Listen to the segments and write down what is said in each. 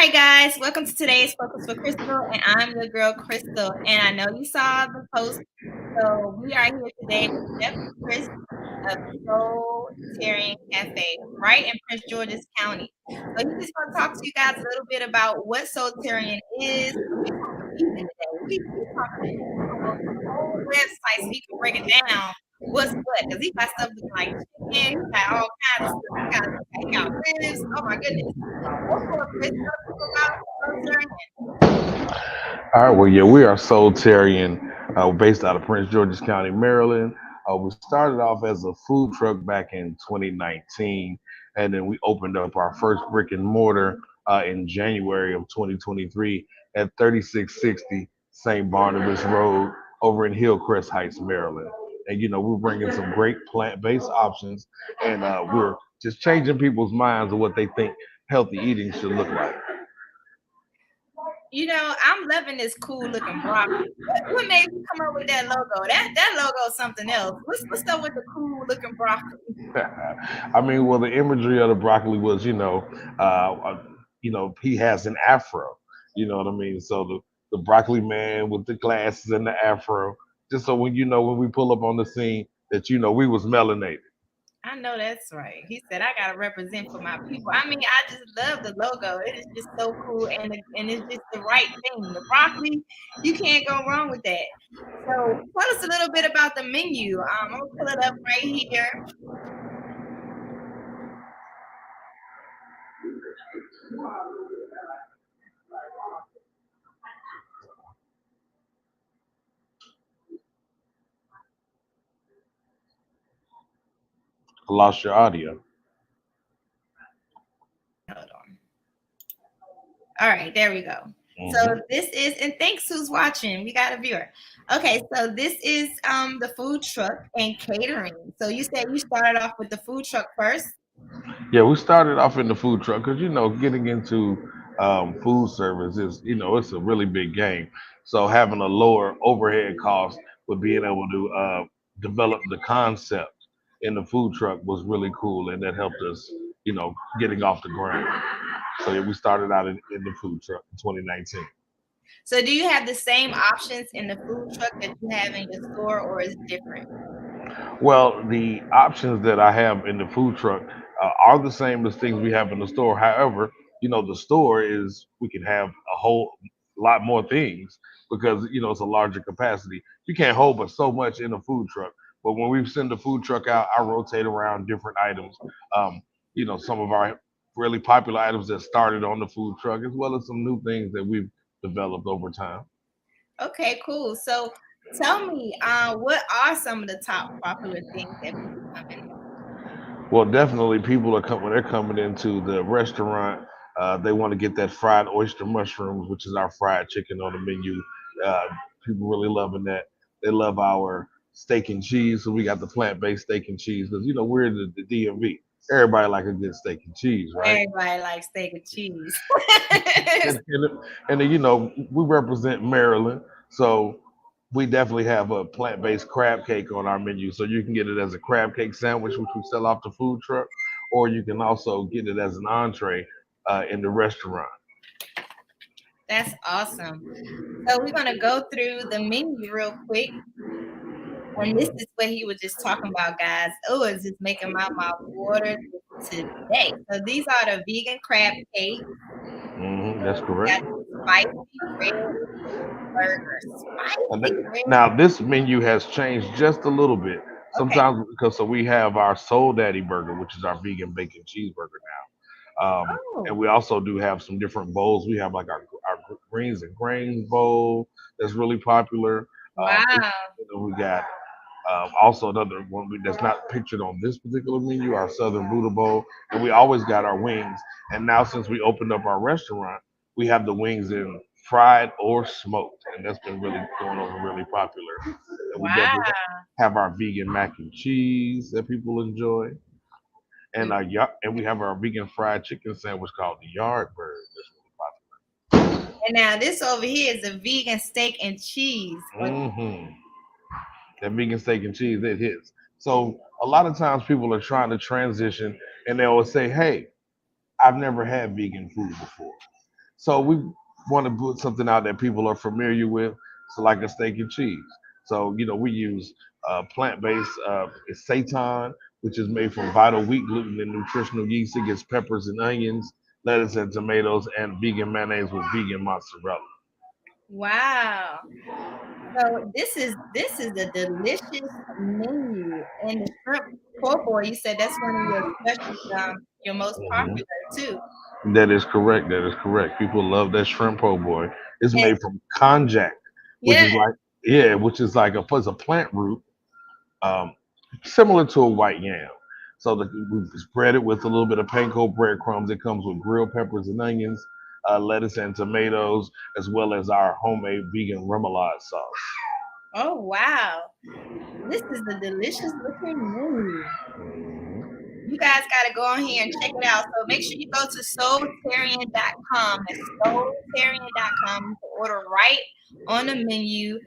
right, guys, welcome to today's Focus for Crystal, and I'm your girl Crystal. And I know you saw the post, so we are here today with Chef Chris of SOULTARIan Cafe, right in Prince George's County. So he's just going to talk to you guys a little bit about what SOULTARIan is. We're talking vegan today. We talking on the whole website so he can break it down. What's what? Because he got stuff like chicken, he got all kinds of stuff. He got ribs. Oh my goodness. Go for it, Chris. Tell people about SOULTARIan. All right, well, yeah, we are Soultarian, based out of Prince George's County, Maryland. We started off as a food truck back in 2019, and then we opened up our first brick and mortar in January of 2023 at 3660 St. Barnabas Road over in Hillcrest Heights, Maryland. And we're bringing some great plant-based options, and we're just changing people's minds of what they think healthy eating should look like. I'm loving this cool looking broccoli. What made you come up with that logo? That logo is something else. What's up with the cool looking broccoli? I mean, well, the imagery of the broccoli was, he has an afro. You know what I mean? So the broccoli man with the glasses and the afro, just so when we pull up on the scene that we was melanated. I know that's right. He said I gotta represent for my people. I mean, I just love the logo. It is just so cool, and it's just the right thing. The broccoli, you can't go wrong with that. So tell us a little bit about the menu. I'm gonna pull it up right here. I lost your audio. Hold on. All right, there we go. Hmm. So this is, and thanks who's watching. We got a viewer. Okay, so this is the food truck and catering. So you said you started off with the food truck first. Yeah, we started off in the food truck because getting into food service is it's a really big game. So having a lower overhead cost with being able to develop the concept in the food truck was really cool, and that helped us getting off the ground. So yeah, we started out in the food truck in 2019. So do you have the same options in the food truck that you have in your store, or is it different? Well, the options that I have in the food truck are the same as things we have in the store. However, the store is we can have a whole lot more things because it's a larger capacity. You can't hold but so much in a food truck. But when we send the food truck out, I rotate around different items. Some of our really popular items that started on the food truck, as well as some new things that we've developed over time. Okay, cool. So tell me, what are some of the top popular things that people come in? Well, definitely, people are coming. They're coming into the restaurant. They want to get that fried oyster mushrooms, which is our fried chicken on the menu. Uh, People really loving that. They love our steak and cheese. So we got the plant-based steak and cheese because we're in the DMV. Everybody like a good steak and cheese, right? Everybody likes steak and cheese. And then we represent Maryland, so we definitely have a plant-based crab cake on our menu. So you can get it as a crab cake sandwich, which we sell off the food truck, or you can also get it as an entree in the restaurant. That's awesome. So we're gonna go through the menu real quick. And this is what he was just talking about, guys. Oh, it's just making my mouth water today. So these are the vegan crab cakes. That's Got correct. the spicy red burger. And Spicy red. now this menu has changed just a little bit. Okay. Sometimes because so we have our Soul Daddy burger, which is our vegan bacon cheeseburger now. And Oh, we also do have some different bowls. We have like our greens and grains bowl that's really popular. wow. We got also another one that's not pictured on this particular menu, our Southern Buddha Bowl. And we always got our wings. And now since we opened up our restaurant, we have the wings in fried or smoked, and that's been really going over really popular. And we Wow. definitely have our vegan mac and cheese that people enjoy, and and we have our vegan fried chicken sandwich called the Yard Bird. And now this over here is a vegan steak and cheese. But Mm-hmm. That vegan steak and cheese, it hits. So a lot of times people are trying to transition, and they always say, "Hey, I've never had vegan food before." So we want to put something out that people are familiar with. So like a steak and cheese. So we use plant-based. It's seitan, which is made from vital wheat gluten and nutritional yeast. It gets peppers and onions, lettuce and tomatoes, and vegan mayonnaise with vegan mozzarella. Wow. So this is a delicious menu. And the shrimp po' boy, you said that's one of your special, your most Mhm. popular too. That is correct. That is correct. People love that shrimp po' boy. It's And made from konjac, which yeah, is like which is like it's a plant root, um, similar to a white yam. So we spread it with a little bit of panko breadcrumbs. It comes with grilled peppers and onions, lettuce and tomatoes, as well as our homemade vegan remoulade sauce. oh wow. This is a delicious looking menu. Mhm. You guys got to go on here and check it out. So make sure you go to soultarian.com. That's soultarian.com. You can order right on the menu.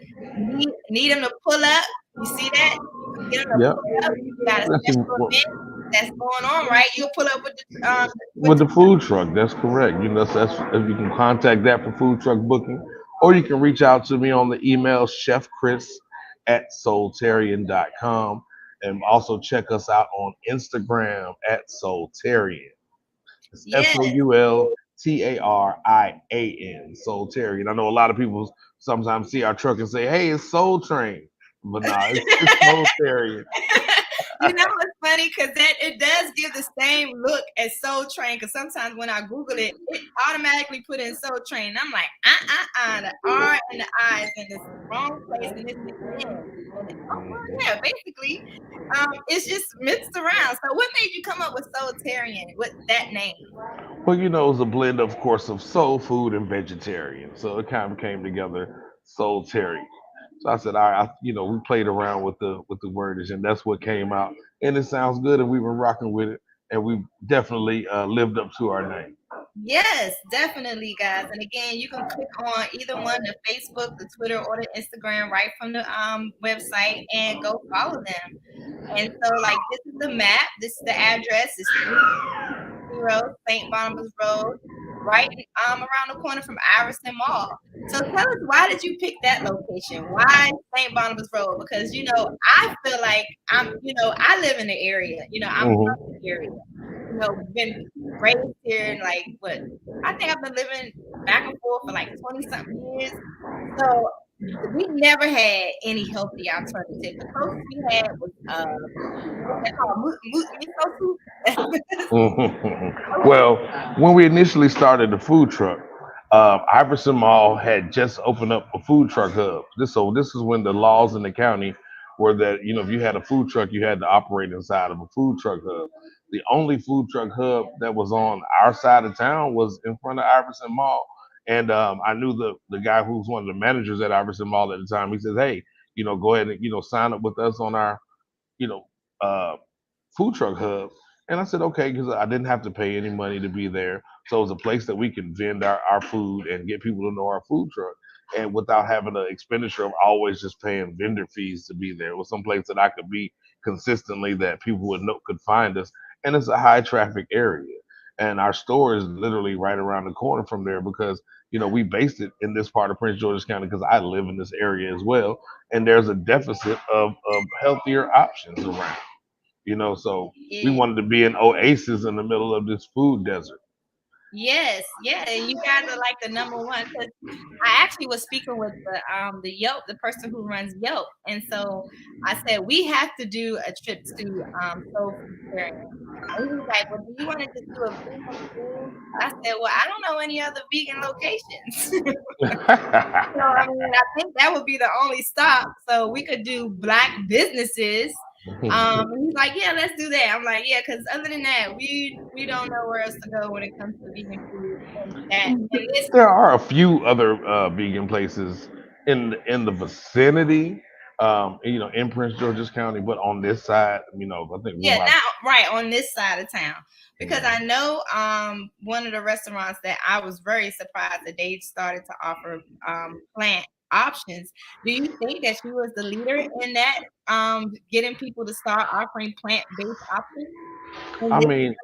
Need them to pull up. You see that? You can get them to Yep. pull up. If you got a That's special event that's going on, right? You'll pull up with with the food truck. That's correct. That's if you can contact that for food truck booking, or you can reach out to me on the email chefchris@soultarian.com, and also check us out on Instagram at Soultarian. It's yes, SOULTARIAN, Soultarian. I know a lot of people sometimes see our truck and say, "Hey, it's Soul Train," but no, it's Soultarian. You know what's funny? Because that it does give the same look as Soul Train. Because sometimes when I Google it, it automatically put in Soul Train. And I'm like, the R and the I is in the wrong place, and it's the N. And oh well, yeah, basically, it's just mixed around. So, what made you come up with Soultarian? What that name? Well, it was a blend, of course, of soul food and vegetarian. So it kind of came together, soultarian. So I said, we played around with the wordage, and that's what came out. And it sounds good, and we've been rocking with it, and we definitely lived up to our name. Yes, definitely, guys. And again, you can click on either one, the Facebook, the Twitter, or the Instagram right from the website and go follow them. And so, like, this is the map. This is the address. It's 360 St. Barnabas Road, right around the corner from Iverson Mall. So tell us, why did you pick that location? Why St. Barnabas Road? Because I feel like I live in the area. I'm from Hmm. the area. Been raised here, and like what I think I've been living back and forth for like 20 something years. So we never had any healthy alternative. The closest we had was what's that called? Miso soup. Hmm. Well, when we initially started the food truck, Iverson Mall had just opened up a food truck hub. This is when the laws in the county were that if you had a food truck, you had to operate inside of a food truck hub. The only food truck hub that was on our side of town was in front of Iverson Mall, and I knew the guy who was one of the managers at Iverson Mall at the time. He says, "Hey, go ahead and sign up with us on our you know uh, food truck hub." And I said, okay, because I didn't have to pay any money to be there. So it was a place that we can vend our food and get people to know our food truck. And without having an expenditure of always just paying vendor fees to be there. It was some place that I could be consistently that people could find us. And it's a high traffic area. And our store is literally right around the corner from there because, we based it in this part of Prince George's County because I live in this area as well. And there's a deficit of healthier options around. So we Yeah. wanted to be an oasis in the middle of this food desert. Yes, yeah, and you guys are like the number one. Because I actually was speaking with the Yelp, the person who runs Yelp, and so I said we have to do a trip to Soul Food Sharing. And he was like, "Well, do you want to just do a vegan food?" I said, "Well, I don't know any other vegan locations." So I mean, I think that would be the only stop. So we could do Black businesses. And he's like, "Yeah, let's do that." I'm like, "Yeah," because other than that, we don't know where else to go when it comes to vegan food. And that and this, There are a few other vegan places in the vicinity, in Prince George's County, but on this side, I think yeah, one by. not right on this side of town. Because I Mhm. know one of the restaurants that I was very surprised that they started to offer plant options. Do you think that she was the leader in that getting people to start offering plant-based options in I this? mean,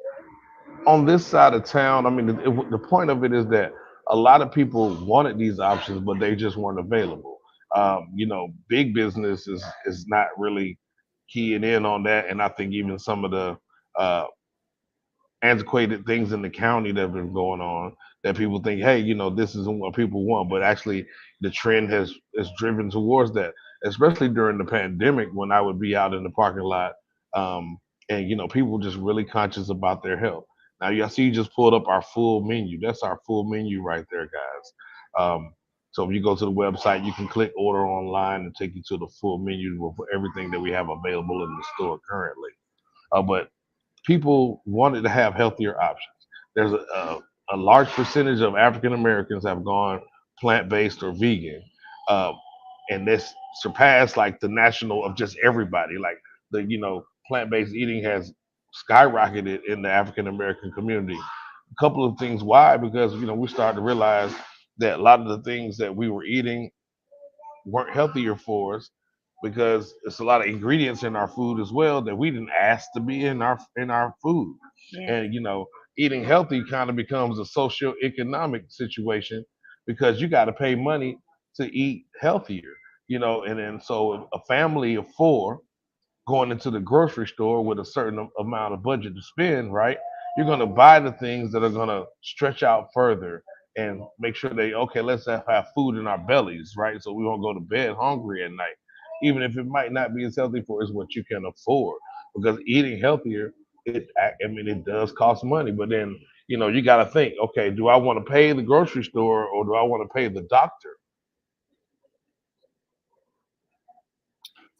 on this side of town, I mean, the point of it is that a lot of people wanted these options, but they just weren't available. Big business is not really keying in on that, and I think even some of the uh, antiquated things in the county that have been going on that people think, hey, this isn't what people want, but actually the trend has driven towards that, especially during the pandemic when I would be out in the parking lot, um, and people just really conscious about their health. Now, you see, you just pulled up our full menu. That's our full menu right there, guys. So if you go to the website, you can click order online and take you to the full menu for everything that we have available in the store currently. But people wanted to have healthier options. There's a large percentage of African Americans have gone plant based or vegan, uh, and this surpassed like the national of just everybody. Like the plant based eating has skyrocketed in the African American community. A couple of things why, because we started to realize that a lot of the things that we were eating weren't healthier for us because it's a lot of ingredients in our food as well that we didn't ask to be in our food. Yeah. And eating healthy kind of becomes a socio-economic situation because you got to pay money to eat healthier. And then so a family of four going into the grocery store with a certain amount of budget to spend, right? You're going to buy the things that are going to stretch out further and make sure they, okay, let's have food in our bellies, right? So we won't go to bed hungry at night, even if it might not be as healthy for us what you can afford. Because eating healthier, I mean, it does cost money, but then, you got to think, okay, do I want to pay the grocery store or do I want to pay the doctor?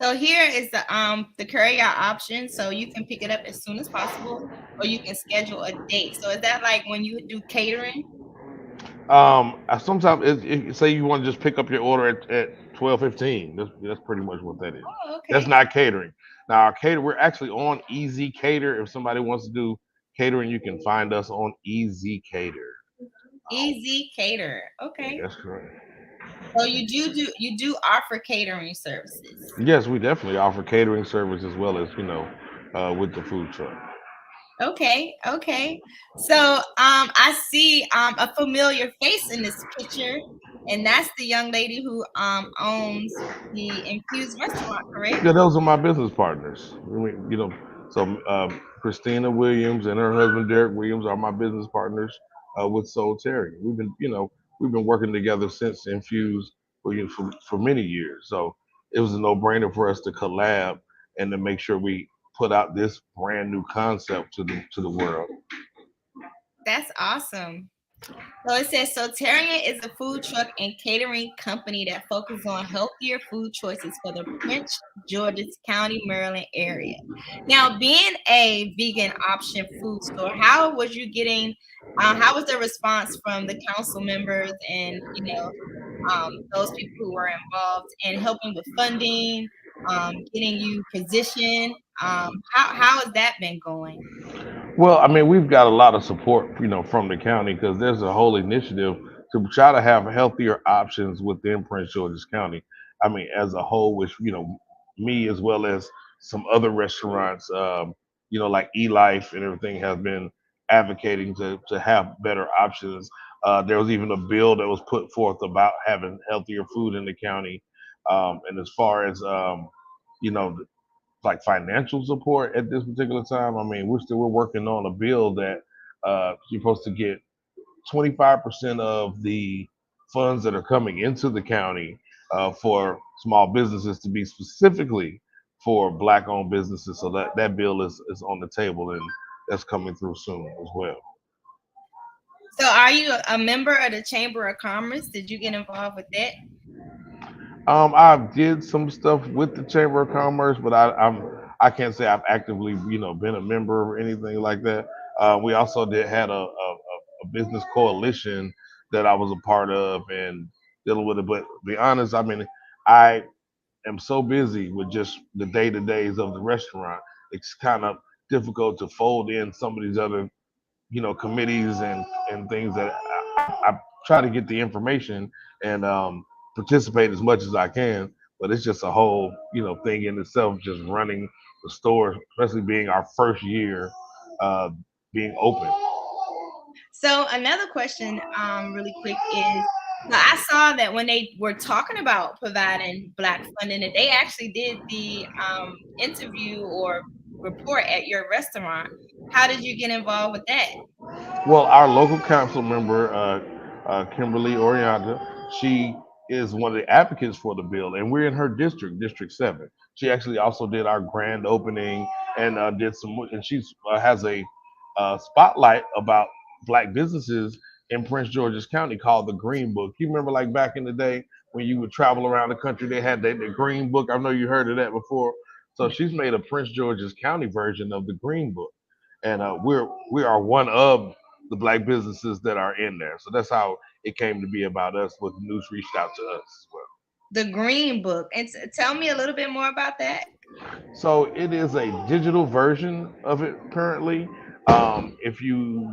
So here is the carry out option. So you can pick it up as soon as possible, or you can schedule a date. So is that like when you do catering? Sometimes say you want to just pick up your order at 12:15. That's pretty much what that is. Oh, That's okay. not catering. Now our cater, we're actually on Easy Cater. If somebody wants to do catering, you can find us on Easy Cater. Easy cater. Yeah, Okay. that's correct. So you do offer catering services. Yes, we definitely offer catering service as well as with the food truck. Okay, okay. So I see a familiar face in this picture, and that's the young lady who owns the Infused restaurant, correct? Yeah, those are my business partners. I mean, so Christina Williams and her husband Derek Williams are my business partners with SOULTARIAN. We've been working together since Infused for many years. So it was a no-brainer for us to collab and to make sure we put out this brand new concept to the world. That's awesome. So it says Soultarian is a food truck and catering company that focuses on healthier food choices for the Prince George's County, Maryland area. Now, being a vegan option food store, how was you getting? How was the response from the council members and those people who were involved in helping with funding, getting you positioned? How has that been going? Well, I mean, we've got a lot of support, from the county because there's a whole initiative to try to have healthier options within Prince George's County. I mean, as a whole, which me as well as some other restaurants, like E Life and everything, have been advocating to have better options. There was even a bill that was put forth about having healthier food in the county, and as far as you know like financial support at this particular time. I mean, we're working on a bill that you're supposed to get 25% of the funds that are coming into the county for small businesses to be specifically for black-owned businesses. So that bill is on the table and that's coming through soon as well. So, are you a member of the Chamber of Commerce? Did you get involved with that? I did some stuff with the Chamber of Commerce, but I can't say I've actively been a member or anything like that. We also did had a business coalition that I was a part of and dealing with it. But to be honest, I mean, I am so busy with just the day to days of the restaurant. It's kind of difficult to fold in some of these other committees and things that I try to get the information and participate as much as I can. But it's just a whole thing in itself, just running the store, especially being our first year uh, being open. So another question, really quick is, so I saw that when they were talking about providing Black funding, that they actually did the interview or report at your restaurant. How did you get involved with that? Well, our local council member, Kimberly Orianda, she is one of the advocates for the bill, and we're in her district, District 7. She actually also did our grand opening and did some, and she has a spotlight about black businesses in Prince George's County called the Green Book. You remember, like back in the day when you would travel around the country, they had the Green Book. I know you heard of that before. So she's made a Prince George's County version of the Green Book, and we are one of the black businesses that are in there. So that's how it came to be about us. But the news reached out to us as well. The Green Book. And tell me a little bit more about that. So it is a digital version of it currently. If you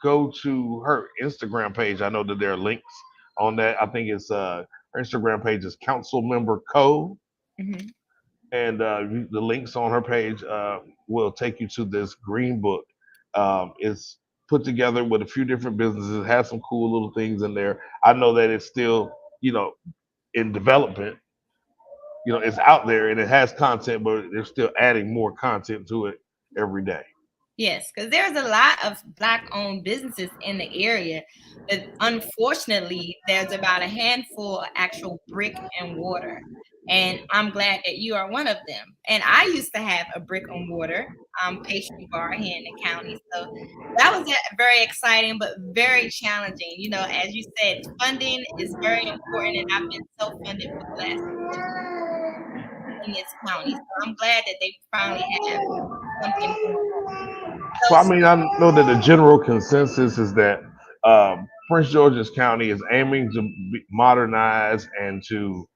go to her Instagram page, I know that there are links on that. I think it's her Instagram page is Council Member Co. Mhm. And the links on her page will take you to this green book. It's put together with a few different businesses. It has some cool little things in there. I know that it's still, in development. It's out there and it has content, but they're still adding more content to it every day. Yes, because there's a lot of Black-owned businesses in the area, but unfortunately, there's about a handful of actual brick and mortar. And I'm glad that you are one of them. And I used to have a brick and mortar pastry bar here in the county. So that was very exciting, but very challenging. As you said, funding is very important, and I've been self-funded for the last 4 years in this county. So I'm glad that they finally have something going on. So So I mean, I know that the general consensus is that Prince George's County is aiming to modernize and to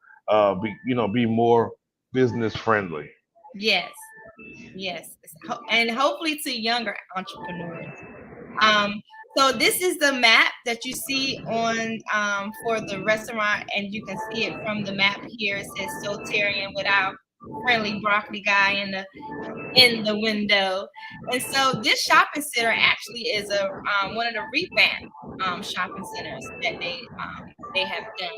be more business friendly. yes, yes, and hopefully to younger entrepreneurs. Um, so this is the map that you see on for the restaurant, and you can see it from the map here. It says Soultarian with our friendly broccoli guy in the window. And so this shopping center actually is a one of the revamped shopping centers that they have done.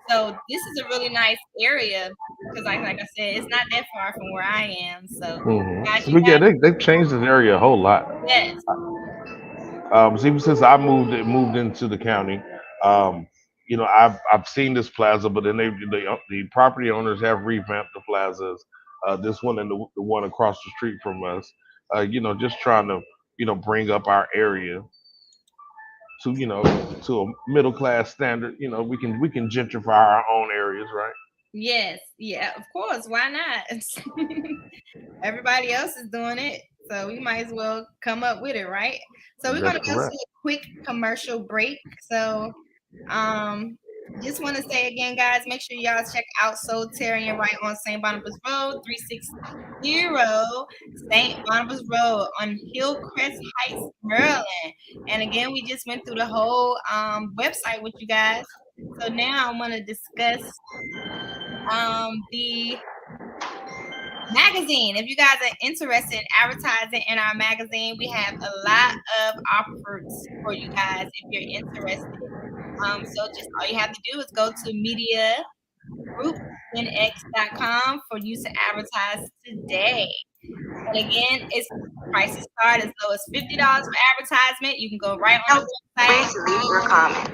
So this is a really nice area because like I said, it's not that far from where I am. So guys, you But yeah, guys, they've changed this area a whole lot. yes, So even since I moved into the county, um, I've seen this plaza, but then the property owners have revamped the plazas. This one and the one across the street from us. Just trying to bring up our area to to a middle class standard. We can gentrify our own areas, right? yes, yeah, of course. Why not? Everybody else is doing it, so we might as well come up with it, right? So we're That's gonna go to correct. a quick commercial break. So um just want to say again, guys, make sure y'all check out Soultarian right on St. Barnabas Road, 360 St. Barnabas Road on Hillcrest Heights, Maryland. And again, we just went through the whole website with you guys. So now I'm gonna discuss the magazine. If you guys are interested in advertising in our magazine, we have a lot of offers for you guys if you're interested. So just all you have to do is go to mediagroupnx.com for you to advertise today. And again, it's prices start as low as $50 for advertisement. You can go right on the website, Please leave your comment.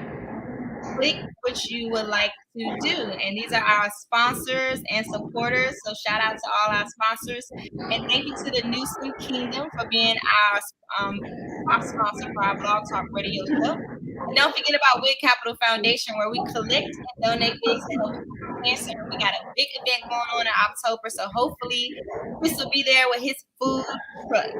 click what you would like to do. And these are our sponsors and supporters. So shout out to all our sponsors. And thank you to the Newsom Kingdom for being our sponsor for our Blog Talk Radio show. And don't forget about Wig Capital Foundation, where we collect and donate wigs to help people with cancer. We got a big event going on in October. So hopefully Chris will be there with his food truck.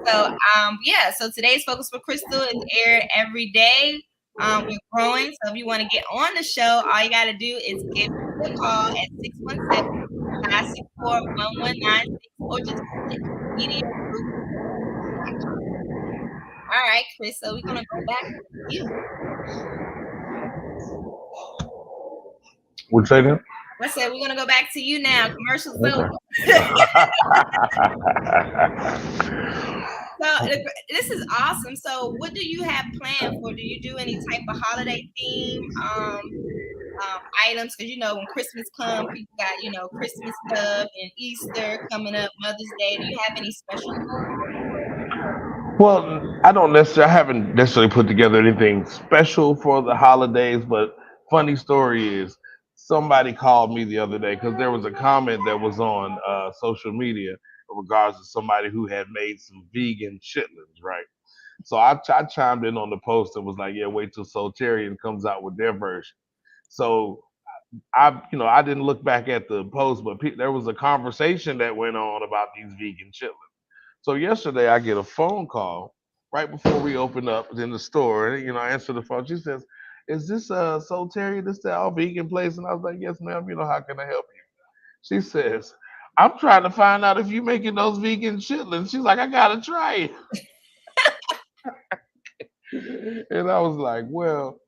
So yeah, so today's Focus for Crystal is aired every day. We're growing, so if you want to get on the show, all you got to do is give me a call at 617-564-1196 or just visit MediaGroup. All right, Chris, so we're going to go back to you. Would you say that? I said we're going to go back to you now. Commercials over. Okay. So this is awesome. So what do you have planned for? Do you do any type of holiday theme items? Because you know when Christmas comes, people got Christmas stuff and Easter coming up, Mother's Day. Do you have any special going on for food truck? Well, I haven't necessarily put together anything special for the holidays, but funny story is somebody called me the other day because there was a comment that was on social media in regards to somebody who had made some vegan chitlins, right? So I chimed in on the post and was like, yeah, wait till Soultarian comes out with their version. So I didn't look back at the post, but there was a conversation that went on about these vegan chitlins. So yesterday I get a phone call right before we open up in the store. And, I answer the phone. She says, "Is this Soultarian? This the all vegan place?" And I was like, "Yes, ma'am. How can I help you?" She says, "I'm trying to find out if you making those vegan chitlins." She's like, "I gotta try it." And I was like, "Well,"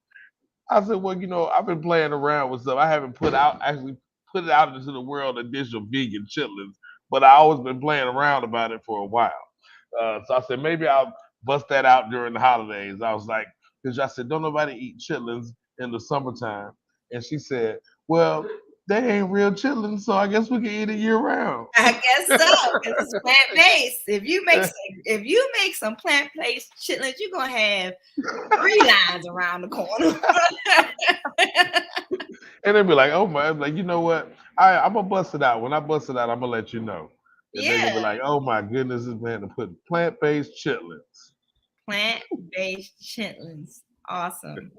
I said, "Well, I've been playing around with stuff. I haven't actually put it out into the world a dish of vegan chitlins, but I always been playing around about it for a while." So I said maybe I'll bust that out during the holidays. I was like, because I said don't nobody eat chitlins in the summertime, and she said, "Well, they ain't real chitlins, so I guess we can eat it year round." I guess so, because it's plant based. If you make some plant based chitlins, you're gonna have 3 lines around the corner. And they'd be like, "Oh my!" I'm like, you know what? I'm gonna bust it out. When I bust it out, I'm gonna let you know. And they're gonna be Yeah, like, "Oh my goodness, this man to put plant-based chitlins." plant based chitlins. Awesome.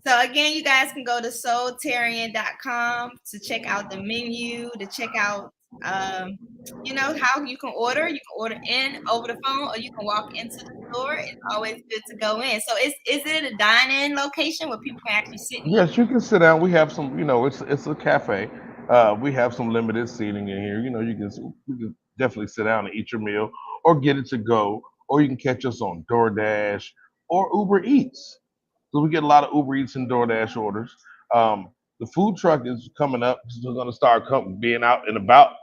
So again, you guys can go to soultarian.com to check out the menu, to check out how you can order. You can order in over the phone or you can walk into the store. It's always good to go in. So is it a dine-in location where people can actually sit and eat? Yes, you can sit down. We have some, it's a cafe. We have some limited seating in here. You can definitely sit down and eat your meal, or get it to go, or you can catch us on DoorDash or Uber Eats. So we get a lot of Uber Eats and DoorDash orders. The food truck is coming up. It's going to start being out and about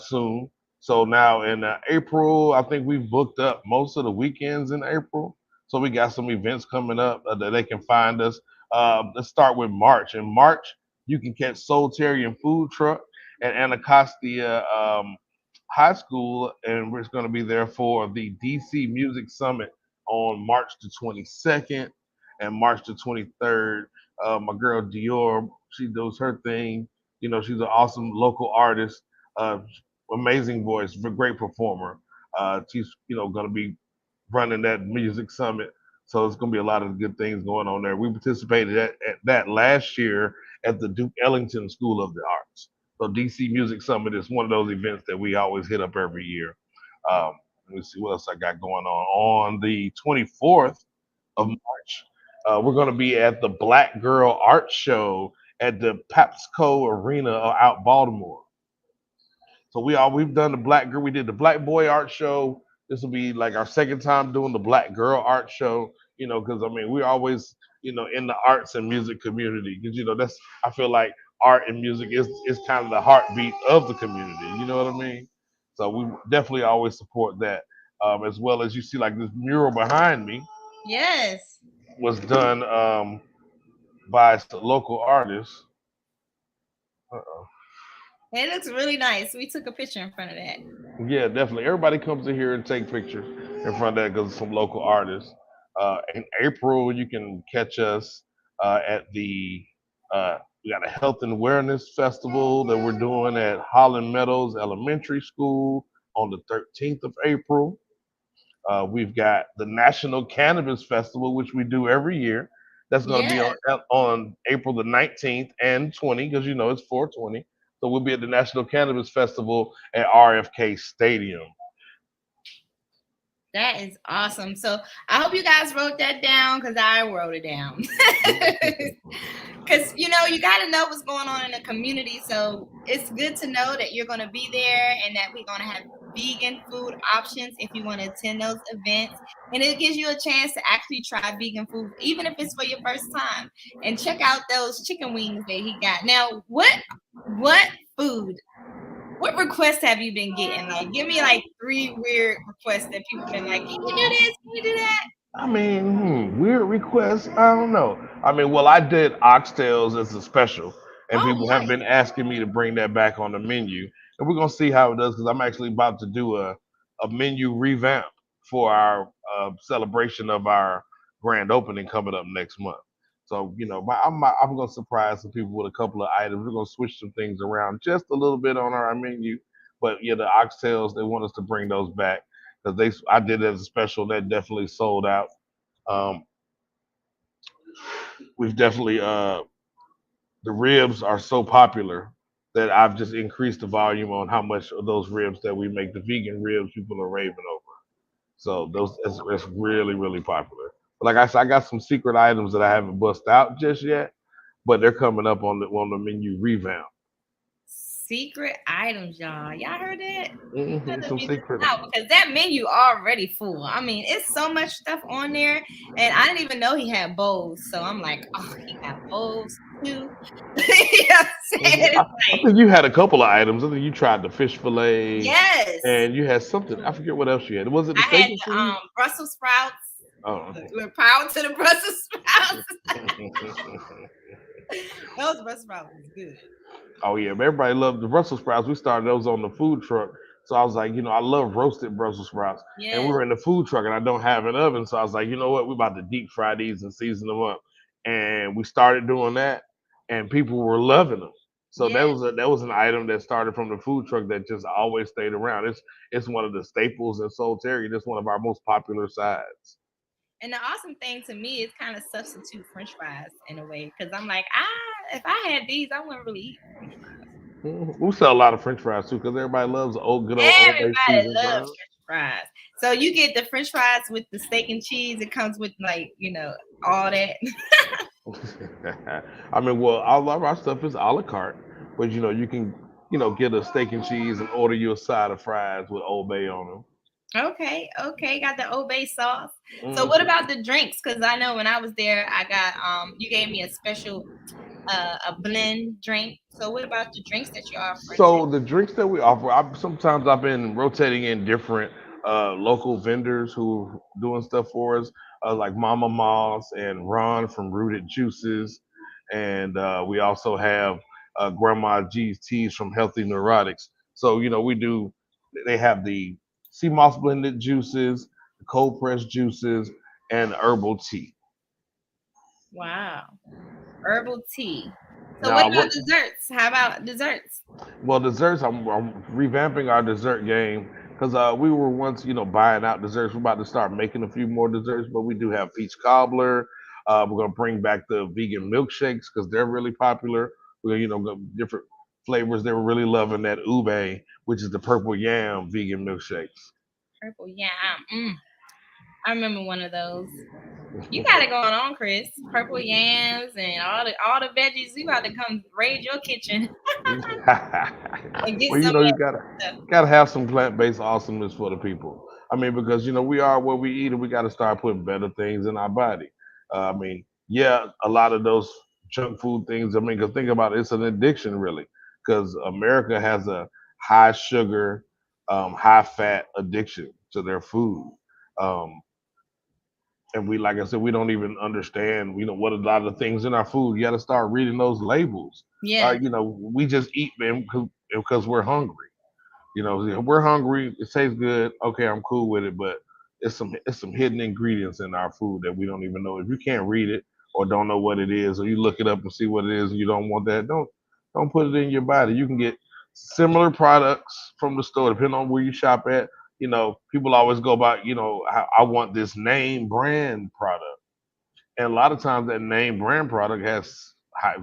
soon. So now in April, I think we've booked up most of the weekends in April. So we got some events coming up that they can find us. Let's start with March. In March, you can catch Soultarian Food Truck at Anacostia High School, and we're going to be there for the DC Music Summit on March the 22nd and March the 23rd. My girl Dior, she does her thing. She's an awesome local artist, uh, amazing voice, great performer. She's going to be running that music summit. So it's going to be a lot of good things going on there. We participated at that last year at the Duke Ellington School of the Arts. So DC Music Summit is one of those events that we always hit up every year. Um, let me see what else I got going on. On the 24th of March, we're going to be at the Black Girl Art Show at the Papsco Arena out Baltimore. So we've done the black girl. We did the black boy art show. This will be like our second time doing the black girl art show. Because I mean we're always in the arts and music community. Because that's I feel like art and music is kind of the heartbeat of the community. You know what I mean? So we definitely always support that. As well as you see like this mural behind me Yes. was done by some local artists. Uh-oh. It looks really nice. We took a picture in front of that. Yeah, definitely. Everybody comes in here and take pictures in front of that because of some local artists. In April, you can catch us at we got a health and awareness festival that we're doing at Holland Meadows Elementary School on the 13th of April. We've got the National Cannabis Festival, which we do every year. That's going to be Yes. on April the 19th and 20, because it's 420. So we'll be at the National Cannabis Festival at RFK Stadium. That is awesome. So I hope you guys wrote that down because I wrote it down. Because you got to know what's going on in the community. So it's good to know that you're going to be there and that we're going to have vegan food options if you want to attend those events. And it gives you a chance to actually try vegan food, even if it's for your first time. And check out those chicken wings that he got. Now, what food What requests have you been getting? Like, give me like 3 weird requests that people been like, "Can you do this? Can you do that?" I mean, weird requests. I don't know. I mean, well, I did oxtails as a special, and Oh, people have nice. been asking me to bring that back on the menu, and we're gonna see how it does because I'm actually about to do a menu revamp for our celebration of our grand opening coming up next month. So I'm gonna surprise some people with a couple of items. We're gonna switch some things around just a little bit on our menu, but yeah, the oxtails they want us to bring those back because I did it as a special that definitely sold out. um, we've definitely the ribs are so popular that I've just increased the volume on how much of those ribs that we make. The vegan ribs people are raving over. So those it's really popular. But like I said, I got some secret items that I haven't bust out just yet, but they're coming up on the menu revamp. Secret items, y'all. Y'all heard that? You better Some be secret. listening out because that menu already full. I mean, it's so much stuff on there, and I didn't even know he had bowls. So I'm like, oh, he got bowls too. You know what I'm saying? I, It's I like, think you had a couple of items. I think you tried the fish fillet, yes, and you had something. I forget what else you had. Was it the I had steak and the cheese? Brussels sprouts. Oh. Look, power to the Brussels sprouts. Those Brussels sprouts was good. Oh yeah, everybody loved the Brussels sprouts. We started those on the food truck. So I was like, I love roasted Brussels sprouts. And we Yes, were in the food truck and I don't have an oven. So I was like, you know what? We're about to deep fry these and season them up. And we started doing that and people were loving them. So yes. that was an item that started from the food truck that just always stayed around. It's one of the staples in Solitary. It's one of our most popular sides. And the awesome thing to me is kind of substitute French fries in a way because I'm like, if I had these, I wouldn't really eat French fries. We sell a lot of French fries too because everybody loves good old Old Bay Everybody seasoned loves fries. French fries. So you get the French fries with the steak and cheese. It comes with like all that. I mean, well, all of our stuff is a la carte, but you can, get a steak and cheese and order you a side of fries with Old Bay on Okay, okay, got the Obey sauce. So them. what about the drinks? Because I know when I was there, I got you gave me a special a blend drink. So what about the drinks that you're offering So today? the drinks that we offer, sometimes I've been rotating in different local vendors who are doing stuff for us, like Mama Moss and Ron from Rooted Juices, and we also have Grandma G's Teas from Healthy Neurotics. So we do. They have the sea moss blended juices, the cold pressed juices, and herbal tea. Wow, herbal tea. So what Now, about desserts? How about desserts? well, desserts. I'm revamping our dessert game because we were once, buying out desserts. We're about to start making a few more desserts, but we do have peach cobbler. We're gonna bring back the vegan milkshakes because they're really popular. We're go different flavors. They were really loving that ube, which is the purple yam vegan milkshakes. Purple yam. I remember one of those. You got it going on, Chris. Purple yams and all the veggies. You got to come raid your kitchen and get Well, some of you that gotta stuff. gotta have some plant based awesomeness for the people. I mean, because we are what we eat, and we got to start putting better things in our body. I mean, yeah, a lot of those junk food things. I mean, because think about it, it's an addiction, really. Because America has a high sugar, high fat addiction to their food. Um, and we, like I said, we don't even understand what a lot of the things in our food. You got to start reading those labels. Yeah. We just eat them because we're hungry. We're hungry, it tastes good, okay, I'm cool with it, but it's some hidden ingredients in our food that we don't even know. If you can't read it or don't know what it is, or you look it up and see what it is and you don't want that, don't put it in your body. You can get similar products from the store depending on where you shop at. People always go about, I want this name brand product. And a lot of times that name brand product it's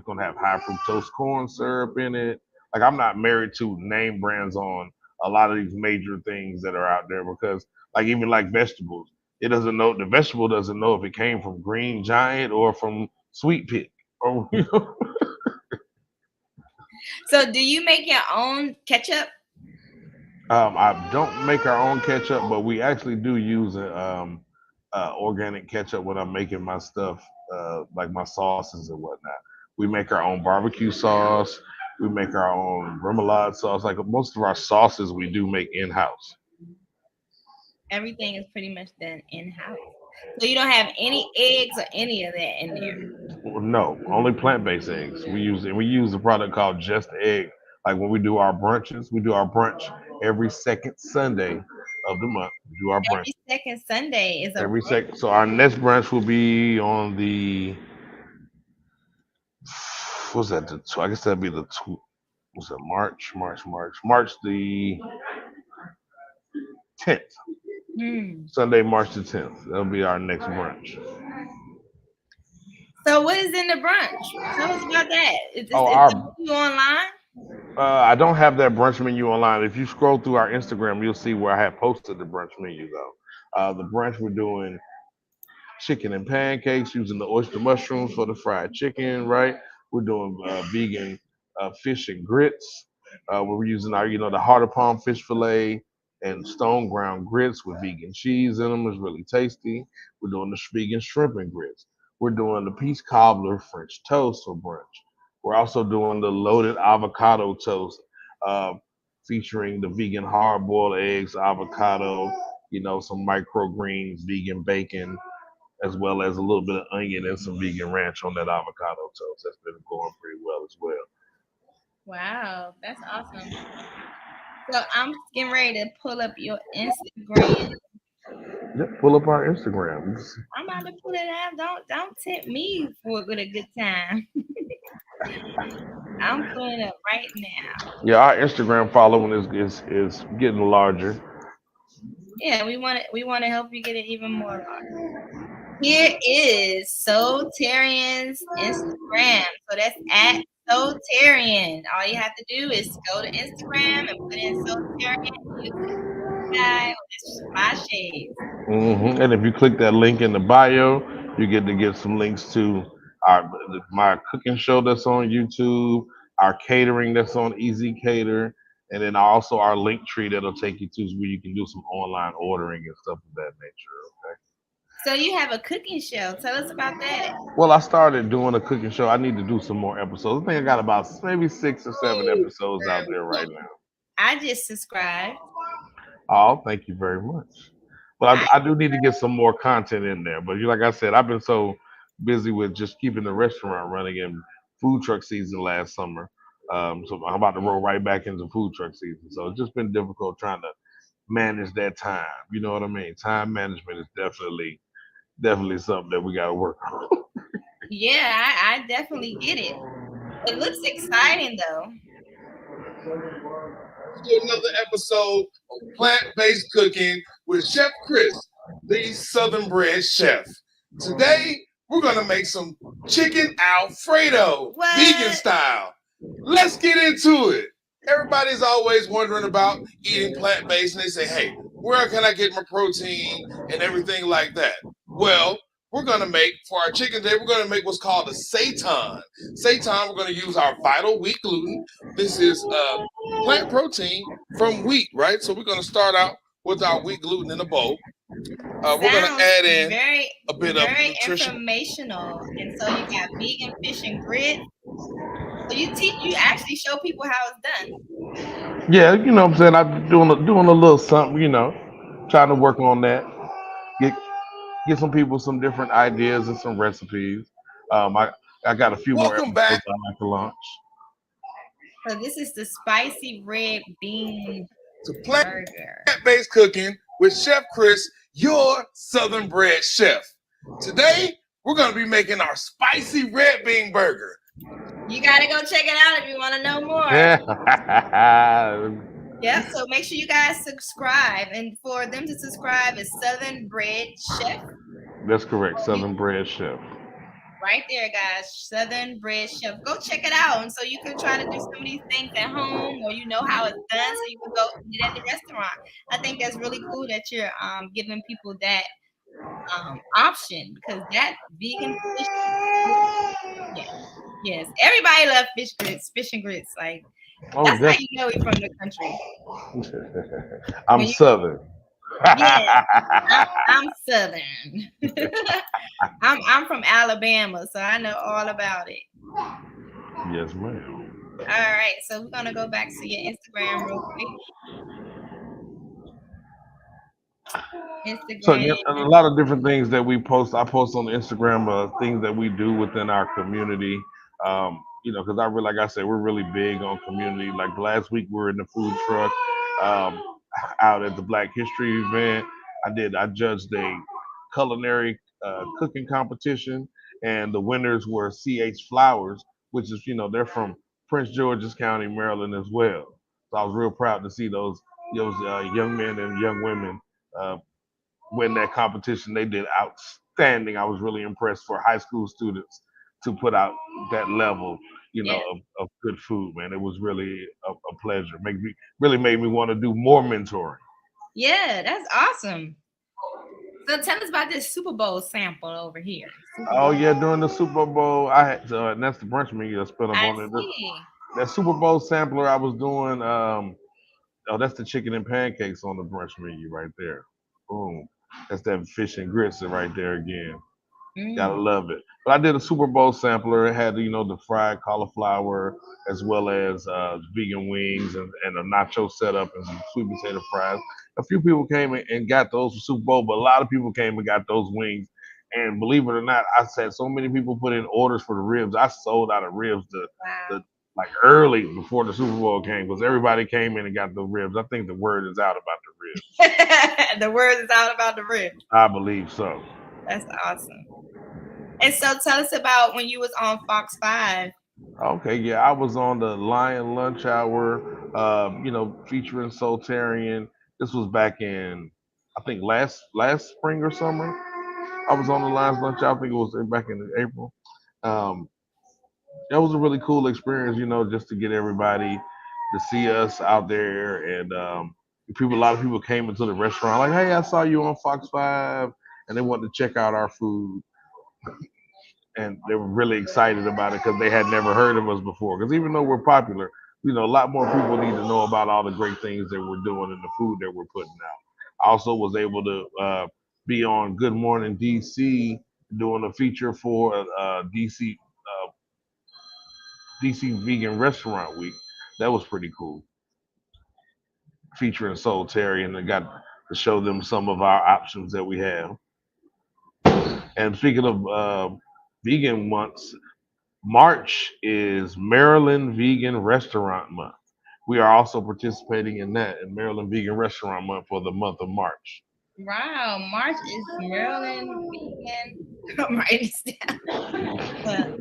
going to have high fructose corn syrup in it. Like I'm not married to name brands on a lot of these major things that are out there because like even like vegetables, the vegetable doesn't know if it came from Green Giant or from Sweet Pit or So do you make your own ketchup? I don't make our own ketchup, but we actually do use organic ketchup when I'm making my stuff, like my sauces and whatnot. We make our own barbecue sauce. We make our own remoulade sauce. Like most of our sauces, we do make in house. Everything is pretty much done in house. So you don't have any eggs or any of that in there. No, only plant-based eggs. We use a product called Just Egg. Like when we do our brunches, we do our brunch every second Sunday of the month. We do our brunch Every second Sunday is a every brunch. second. So our next brunch will be on the what's that? I guess that'd be the what's that? March the 10th. Hmm. Sunday, March the 10th. That'll be our next brunch. So what is in the brunch? Tell us about that. Oh, Is the our menu online? I don't have that brunch menu online. If you scroll through our Instagram, you'll see where I have posted the brunch menu though. The brunch we're doing chicken and pancakes using the oyster mushrooms for the fried chicken, right? We're doing vegan fish and grits. We're using the heart of palm fish fillet and stone ground grits with vegan cheese in them. It's really tasty. We're doing the vegan shrimp and grits. We're doing the peach cobbler French toast for brunch. We're also doing the loaded avocado toast, uh, featuring the vegan hard boiled eggs, avocado, some microgreens, vegan bacon, as well as a little bit of onion and some vegan ranch on that avocado toast. That's been going pretty well as well. Wow, that's awesome. So I'm getting ready to pull up your Instagram. Yeah, pull up our Instagram. I'm about to pull it out. Don't tempt me with a good time. I'm pulling it up right now. Yeah, our Instagram following is getting larger. Yeah, we want to help you get it even more large. Here is Soultarian's Instagram. So that's at Soultarian. All you have to do is go to Instagram and put in Soultarian. You see the guy with his fly shades. And if you click that link in the bio, you get to get some links to our my cooking show that's on YouTube, our catering that's on Easy Cater, and then also our link tree that'll take you to where you can do some online ordering and stuff of that nature. Okay. So you have a cooking show. Tell us about that. Well, I started doing a cooking show. I need to do some more episodes. I think I got about maybe 6 or 7 Oh, episodes out man, there right look, now. I just subscribed. Oh, thank you very much. But I I do need to get some more content in there. But like I said, I've been so busy with just keeping the restaurant running and food truck season last summer. So I'm about to roll right back into food truck season. So it's just been difficult trying to manage that time. You know what I mean? Time management is definitely something that we got to work on. yeah, I definitely get it. It looks exciting though. to another episode of Plant-Based Cooking with Chef Chris, the Southern Bred Chef. Today, we're going to make some chicken Alfredo, vegan What? style. Let's get into it. Everybody's always wondering about eating plant-based, and they say, hey, where can I get my protein and everything like that? Well, we're going to make, for our chicken today, we're going to make what's called a seitan. Seitan, we're going to use our vital wheat gluten. This is plant protein from wheat, right? So we're going to start out with our wheat gluten in a bowl. We're going to Sounds add in very, a bit of very nutrition. informational. And so you got vegan fish and grits. So you actually show people how it's done. Yeah, you know what I'm saying? I'm doing a little something, trying to work on that. Get get some people some different ideas and some recipes. I got a few more Welcome episodes back I like to launch. So this is the spicy red bean to burger. Plant-Based Cooking with Chef Chris, your Southern Bred Chef. Today, we're going to be making our spicy red bean burger. You gotta go check it out if you want to know more. Yeah. Yep. So make sure you guys subscribe, and for them to subscribe is Southern Bred Chef. That's correct. Southern Bread Chef. Right there, guys. Southern Bred Chef. Go check it out, and so you can try to do some of these things at home, or you know how it's done, so you can go eat at the restaurant. I think that's really cool that you're giving people that option, because that vegan fish, yeah, yes, everybody loves fish and grits. Like Oh, that's how definitely. you know we're from the country. I'm When you, Southern. yes, I'm Southern. I'm from Alabama, so I know all about it. Yes, ma'am. All right, so we're gonna go back to your Instagram real quick. So Instagram. yeah, and a lot of different things that we post. I post on Instagram things that we do within our community. Because I really, like I said, we're really big on community. Like last week, we were in the food truck um, out at the Black History event. I judged a culinary cooking competition, and the winners were CH Flowers, which is they're from Prince George's County, Maryland as well. So I was real proud to see those young men and young women uh, win that competition. They did outstanding. I was really impressed for high school students to put out that level, Yeah, of good food, man. It was really a pleasure. Really made me want to do more mentoring. yeah, that's awesome. So tell us about this Super Bowl sample over here. Super Oh Bowl. yeah, during the Super Bowl, I had and that's the brunch menu that's spent up I on it. see. That Super Bowl sampler I was doing. Oh, that's the chicken and pancakes on the brunch menu right there. Boom. That's that fish and grits right there again. Gotta Mm, love it. But I did a Super Bowl sampler. It had the fried cauliflower as well as vegan wings and a nacho setup and some sweet potato fries. A few people came and got those for Super Bowl, but a lot of people came and got those wings. And believe it or not, I said so many people put in orders for the ribs. I sold out of ribs the wow. like early before the Super Bowl came because everybody came in and got the ribs. I think the word is out about the ribs. The word is out about the ribs. I believe so. That's awesome. And so tell us about when you was on Fox 5. Okay, yeah, I was on the Lion Lunch Hour, featuring Soultarian. This was back in, I think last spring or summer. I was on the Lions Lunch Hour. I think it was back in April. Um, that was a really cool experience, just to get everybody to see us out there, and a lot of people came into the restaurant like, "Hey, I saw you on Fox 5," and they wanted to check out our food and they were really excited about it because they had never heard of us before. Because even though we're popular, a lot more people need to know about all the great things that we're doing and the food that we're putting out. I also was able to be on Good Morning DC doing a feature for DC Vegan Restaurant Week. That was pretty cool, featuring Soul Terry, and I got to show them some of our options that we have. And speaking of vegan months, March is Maryland Vegan Restaurant Month. We are also participating in that in Maryland Vegan Restaurant Month for the month of March. Wow, March is Maryland vegan. I'm writing this down. Yeah,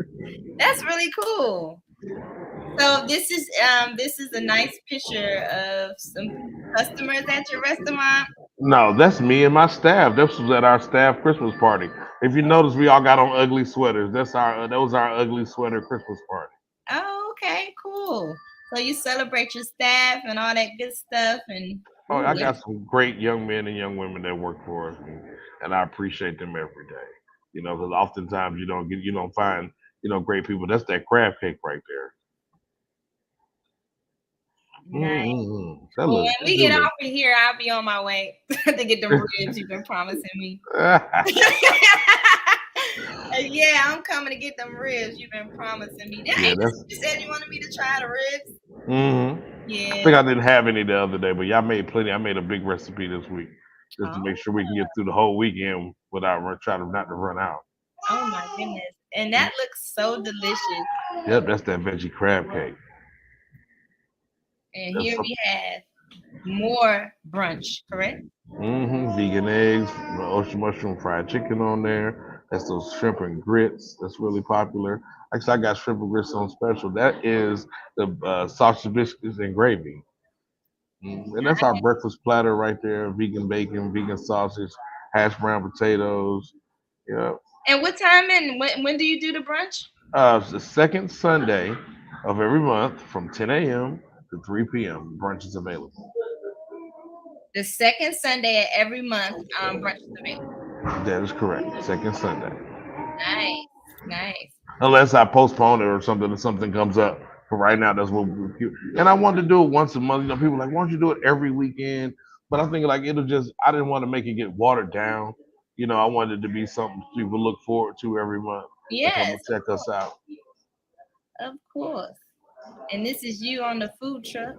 that's really cool. So this is a nice picture of some customers at your restaurant. No, that's me and my staff. This was at our staff Christmas party. If you notice, we all got on ugly sweaters. That was our ugly sweater Christmas party. Oh, okay, cool. So you celebrate your staff and all that good stuff and Oh, ooh, I got some great young men and young women that work for us, and I appreciate them every day. Because oftentimes you don't find great people. That's that crab cake right there. nice. That Well, when look, we that get do off of here, I'll be on my way to get them ribs you've been promising me. look. Yeah, I'm coming to get them ribs you've been promising me. Ain't Yeah, this that's. what you said you wanted me to try the ribs? I Yeah. think I didn't have any the other day, but yeah, I made plenty. I made a big recipe this week just to make Oh, sure we can get through the whole weekend without trying to not to run out. oh my goodness. And that looks so delicious. Yep, that's that veggie crab cake. And That's here some, we have more brunch, correct? vegan eggs, ocean mushroom fried chicken on there. That's those shrimp and grits. That's really popular. Actually, I got shrimp and grits on special. That is the sausage biscuits and gravy. And that's our breakfast platter right there: vegan bacon, vegan sausage, hash brown potatoes. Yeah. And what time and when do you do the brunch? It's the second Sunday of every month from 10 a.m. to 3 p.m. Brunch is available. The second Sunday of every month, brunch is available. That is correct. Second Sunday. Nice, nice. Unless I postpone it or something comes up. But right now, that's what we're cute. And I wanted to do it once a month. People are like, why don't you do it every weekend? But I think like I didn't want to make it get watered down. I wanted it to be something people look forward to every month to come Yes, and check us out. of course. And this is you on the food truck.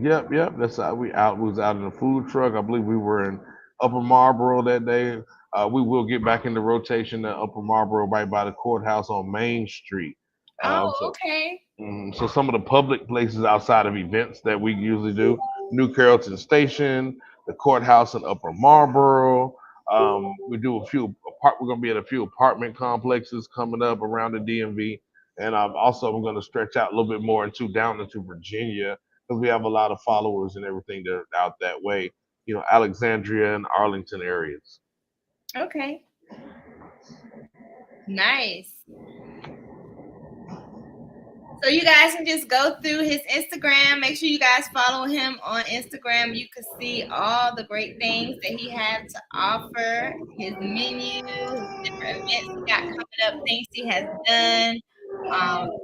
Yep, yep. That's how we out. We was out in the food truck. I believe we were in Upper Marlboro that day. We will get back into rotation at Upper Marlboro, right by the courthouse on Main Street. Oh, So okay. So some of the public places outside of events that we usually do, New Carrollton Station, the courthouse in Upper Marlboro. We do a few. We're going to be at a few apartment complexes coming up around the DMV, and also I'm going to stretch out a little bit more into down into Virginia because we have a lot of followers and everything that are out that way. Alexandria and Arlington areas. Okay. Nice. So you guys can just go through his Instagram. Make sure you guys follow him on Instagram. You can see all the great things that he has to offer, his menu, his different events he got coming up, things he has done,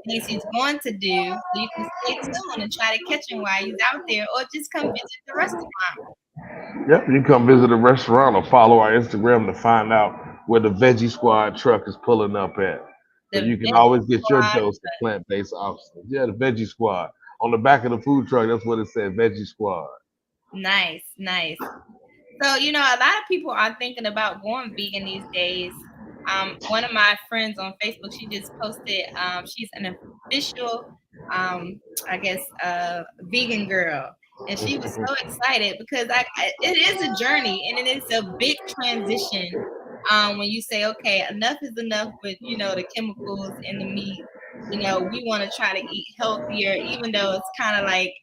things he's going to do. So you can stay tuned and try to catch him while he's out there, or just come visit the restaurant. Yep, you can come visit a restaurant or follow our Instagram to find out where the Veggie Squad truck is pulling up at. So The you can Veggie always get your Squad. dose of plant-based options. Yeah, the Veggie Squad. On the back of the food truck, that's what it said, Veggie Squad. Nice, nice. So, a lot of people are thinking about going vegan these days. One of my friends on Facebook, she just posted, she's an official, I guess, vegan girl. And she was so excited because it is a journey and it is a big transition when you say, okay, enough is enough with, the chemicals in the meat. We want to try to eat healthier, even though it's kind of like,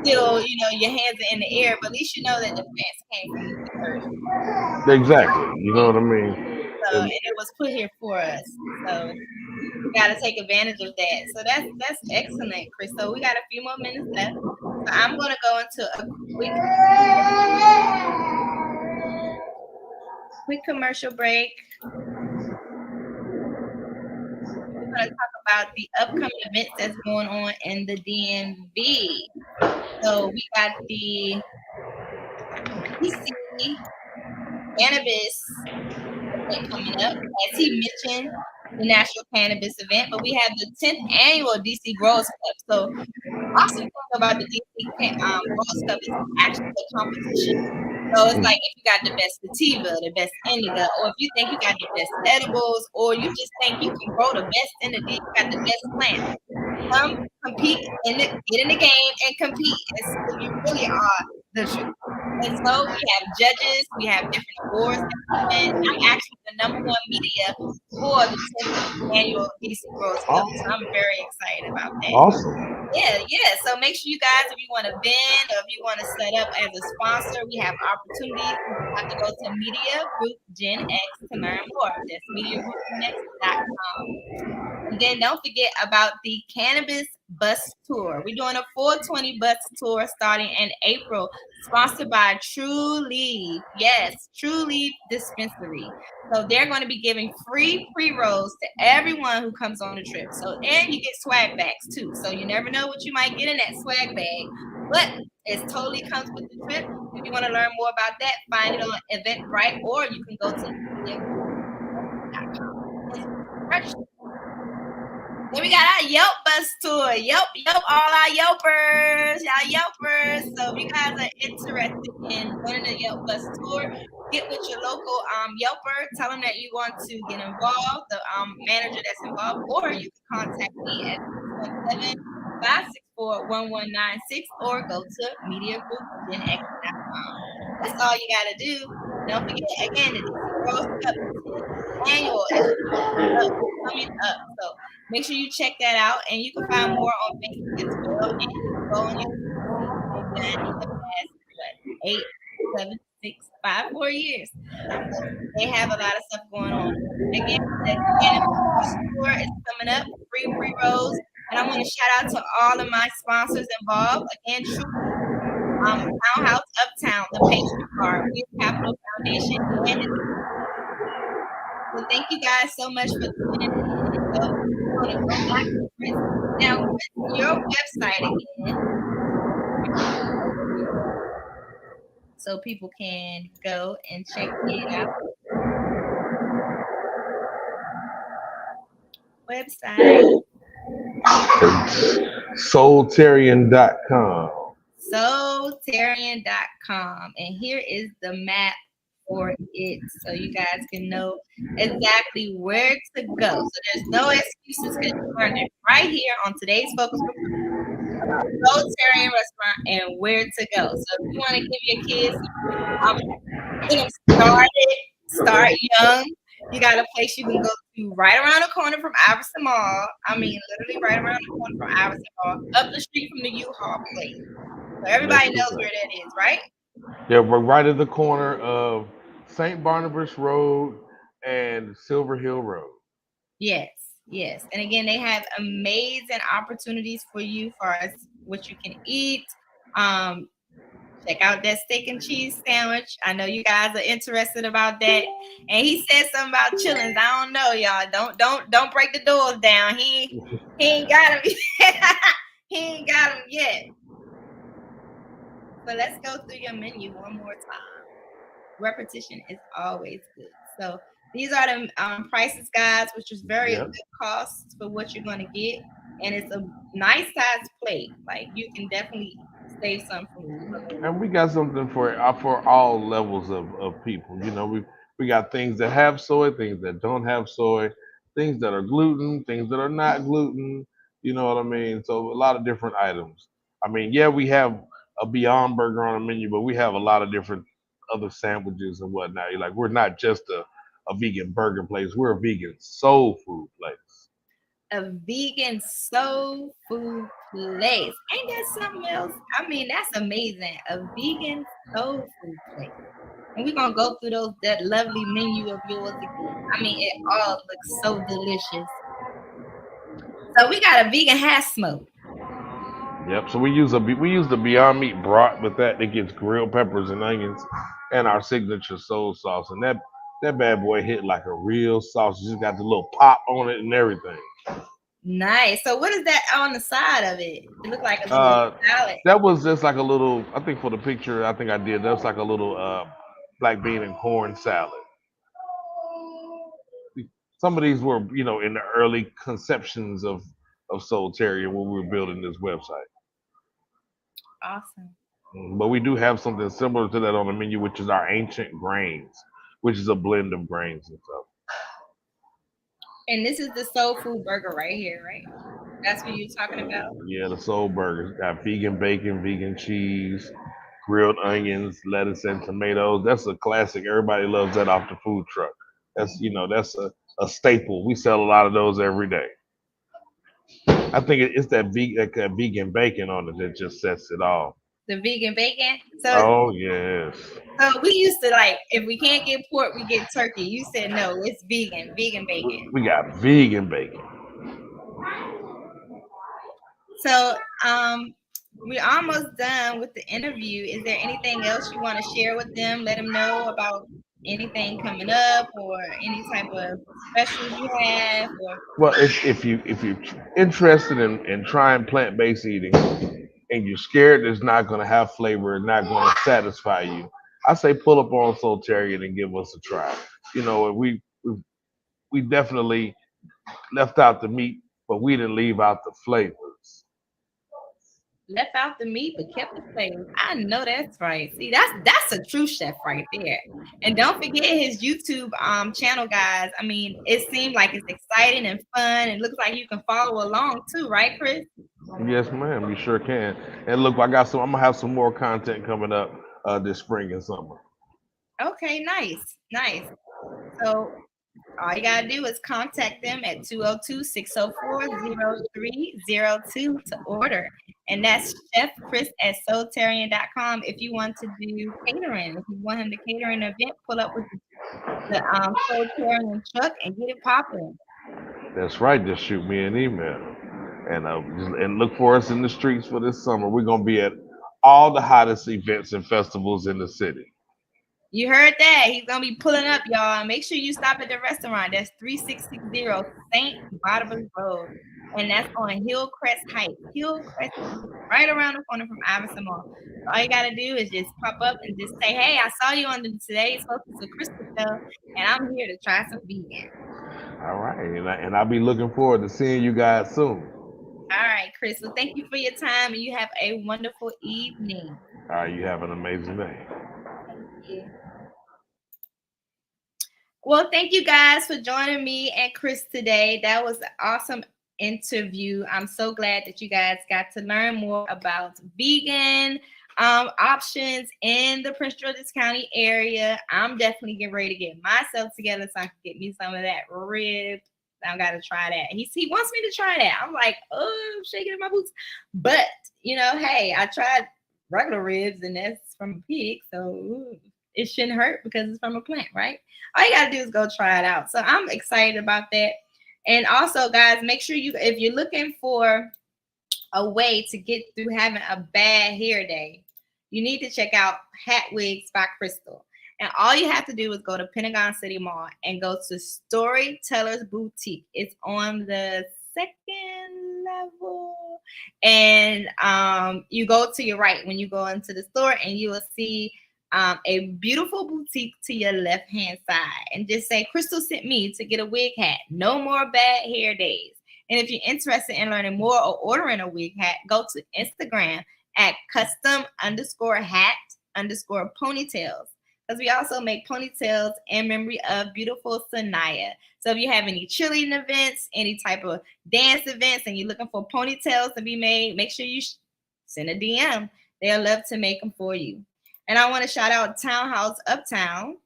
still, your hands are in the air, but at least you know that the plants came from the earth. Exactly. You know what I mean? So, and it was put here for us. So we got to take advantage of that. So that's excellent, Chris. So we got a few more minutes left. So I'm going to go into a quick commercial break. We're going to talk about the upcoming events that's going on in the DMV. So we got the DC cannabis event coming up. As he mentioned, the National Cannabis event, but we have the 10th annual DC Growers Cup. So awesome thing about the DC Growers Cup is actually a competition. So it's like if you got the best sativa, the best indica, or if you think you got the best edibles, or you just think you can grow the best indica, you got the best plant. Come compete get in the game and compete and see if you really are the truth. And so we have judges, we have different awards that we win. I'm actually the #1 media for the 10th annual DC Growers Cup, so I'm very excited about that. Awesome. Yeah. So make sure you guys, if you want to vend or if you want to set up as a sponsor, we have opportunities. You have to go to Media Group Gen X to learn more. That's MediaGroupGenX.com. And then don't forget about the Cannabis Bus Tour. We're doing a 420 bus tour starting in April, sponsored by True Leaf. Yes, True Leaf Dispensary. So they're going to be giving free pre-rolls to everyone who comes on the trip. So, and you get swag bags too. So you never know what you might get in that swag bag, but it totally comes with the trip. If you want to learn more about that, find it on Eventbrite, or you can go to MediaGroupGenX.com. Register. Then we got our Yelp bus tour. Yelp, all our Yelpers, y'all Yelpers. So if you guys are interested in going to the Yelp bus tour, get with your local Yelper. Tell them that you want to get involved, the manager that's involved, or you can contact me at 617-564-1196 or go to MediaGroupGenX.com. That's all you got to do. Don't forget, again, the DC Growers Cup annual is coming up. So make sure you check that out, and you can find more on Facebook as well. And you can go on YouTube and see what they've done in the past 8, 7, 6, 5, 4 years. So they have a lot of stuff going on. Again, the Cannabis Tour is coming up, free pre-rolls, and I want to shout out to all of my sponsors involved. Again, True Townhouse Uptown, the Pastry Bar, Weir Capital Foundation, and so thank you guys so much for tuning in. So we're going to go back to Chris. Now, Chris, your website again, so people can go and check it out. Website. It's SOULTARIAN.com. SOULTARIAN.com. And here is the map for it so you guys can know exactly where to go. So there's no excuses because you learned it right here on today's Focus Group about Soultarian Restaurant and where to go. So if you want to give your kids get them started, start young. You got a place you can go to right around the corner from Iverson Mall. I mean, literally right around the corner from Iverson Mall, up the street from the U-Haul place. So everybody knows where that is, right? Yeah, we're right at the corner of St. Barnabas Road and Silver Hill Road. Yes, yes. And again, they have amazing opportunities for you for what you can eat. Um, Check out that steak and cheese sandwich. I know you guys are interested about that. And he said something about chillings. I don't know, y'all. Don't break the doors down. He ain't got them. He ain't got them yet. But let's go through your menu one more time. Repetition is always good. So these are the prices, guys, which is very good cost for what you're going to get. And it's a nice size plate. Like you can definitely save some from. And we got something for all levels of people. You know, we got things that have soy, things that don't have soy, things that are gluten, things that are not gluten. You know what I mean? So a lot of different items. I mean, yeah, we have a Beyond Burger on the menu, but we have a lot of different other sandwiches and whatnot. You're like, we're not just a vegan burger place. We're a vegan soul food place. A vegan soul food place. Ain't that something else? I mean, that's amazing. A vegan soul food place. And we're gonna go through that lovely menu of yours again. I mean, it all looks so delicious. So we got a vegan hash smoke. Yep. So we use the Beyond Meat brat with that. It gets grilled peppers and onions, and our signature soul sauce, and that bad boy hit like a real sauce. It's just got the little pop on it and everything. Nice. So what is that on the side of it? It looks like a little salad. That was just like a little. I think for the picture, I think I did. That was like a little black bean and corn salad. Some of these were, in the early conceptions of Soultarian when we were building this website. Awesome. But we do have something similar to that on the menu, which is our ancient grains, which is a blend of grains and stuff. And this is the soul food burger right here, right? That's what you're talking about? Yeah, the soul burgers got vegan bacon, vegan cheese, grilled onions, lettuce, and tomatoes. That's a classic. Everybody loves that off the food truck. That's a staple. We sell a lot of those every day. I think it's that vegan bacon on it that just sets it off. The vegan bacon. Oh yes. So we used to if we can't get pork, we get turkey. You said no, it's vegan bacon. We got vegan bacon. So we're almost done with the interview. Is there anything else you want to share with them? Let them know about anything coming up or any type of specials you have. Well, if you're interested in trying plant-based eating and you're scared it's not going to have flavor and not going to satisfy you, I say pull up on Soultarian and give us a try. We definitely left out the meat, but we didn't leave out the flavors. Left out the meat but kept the flavors. I know that's right. See, that's a true chef right there. And don't forget his YouTube channel, guys. I mean, it seems like it's exciting and fun. It looks like you can follow along too, right, Chris? Yes, ma'am. You sure can. And look, I'm gonna have some more content coming up this spring and summer. Okay, nice. So all you gotta do is contact them at 202-604-0302 to order. And that's Chef Chris at SOULTARIAN.com. If you want to do catering, if you want him to cater an event, pull up with the Soultarian truck and get it popping. That's right. Just shoot me an email, and look for us in the streets for this summer. We're gonna be at all the hottest events and festivals in the city. You heard that. He's going to be pulling up, y'all. Make sure you stop at the restaurant. That's 3660 St. Barnabas Road. And that's on Hillcrest Heights. Hillcrest Heights, right around the corner from Iverson Mall. So all you got to do is just pop up and just say, hey, I saw you on today's Focus with Crystal show, and I'm here to try some vegan. All right. And I'll be looking forward to seeing you guys soon. All right, Chris. Well, thank you for your time, and you have a wonderful evening. All right, you have an amazing day. Thank you. Well, thank you guys for joining me and Chris today. That was an awesome interview. I'm so glad that you guys got to learn more about vegan options in the Prince George's County area. I'm definitely getting ready to get myself together so I can get me some of that rib. I gotta try that. He wants me to try that. I'm like, oh, I'm shaking in my boots. But hey, I tried regular ribs and that's from a pig, so it shouldn't hurt because it's from a plant, right? All you gotta do is go try it out. So I'm excited about that. And also, guys, make sure if you're looking for a way to get through having a bad hair day, you need to check out Hat Wigs by Crystal. And all you have to do is go to Pentagon City Mall and go to Storytellers Boutique. It's on the second level. And you go to your right when you go into the store, and you will see a beautiful boutique to your left hand side. And just say, Crystal sent me to get a wig hat. No more bad hair days. And if you're interested in learning more or ordering a wig hat, go to Instagram at custom_hat_ponytails. Because we also make ponytails in memory of beautiful Sanaya. So if you have any cheerleading events, any type of dance events, and you're looking for ponytails to be made, make sure you send a DM. They'll love to make them for you. And I want to shout out Townhouse Uptown.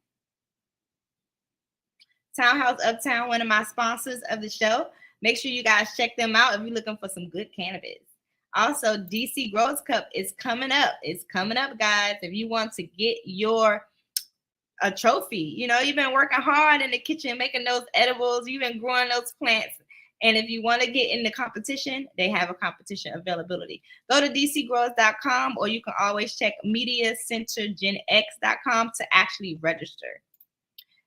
Townhouse Uptown, one of my sponsors of the show. Make sure you guys check them out if you're looking for some good cannabis. Also, DC Growers Cup is coming up. It's coming up, guys. If you want to get a trophy, you've been working hard in the kitchen making those edibles. You've been growing those plants. And if you want to get in the competition, they have a competition availability. Go to dcgrowers.com, or you can always check mediacentergenx.com to actually register.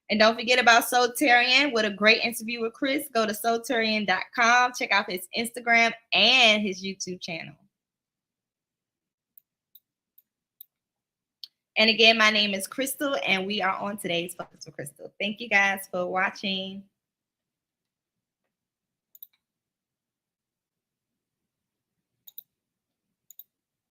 And don't forget about SOULTARIAN with a great interview with Chris. Go to SOULTARIAN.com. Check out his Instagram and his YouTube channel. And again, my name is Crystal, and we are on today's Focus with Crystal. Thank you guys for watching.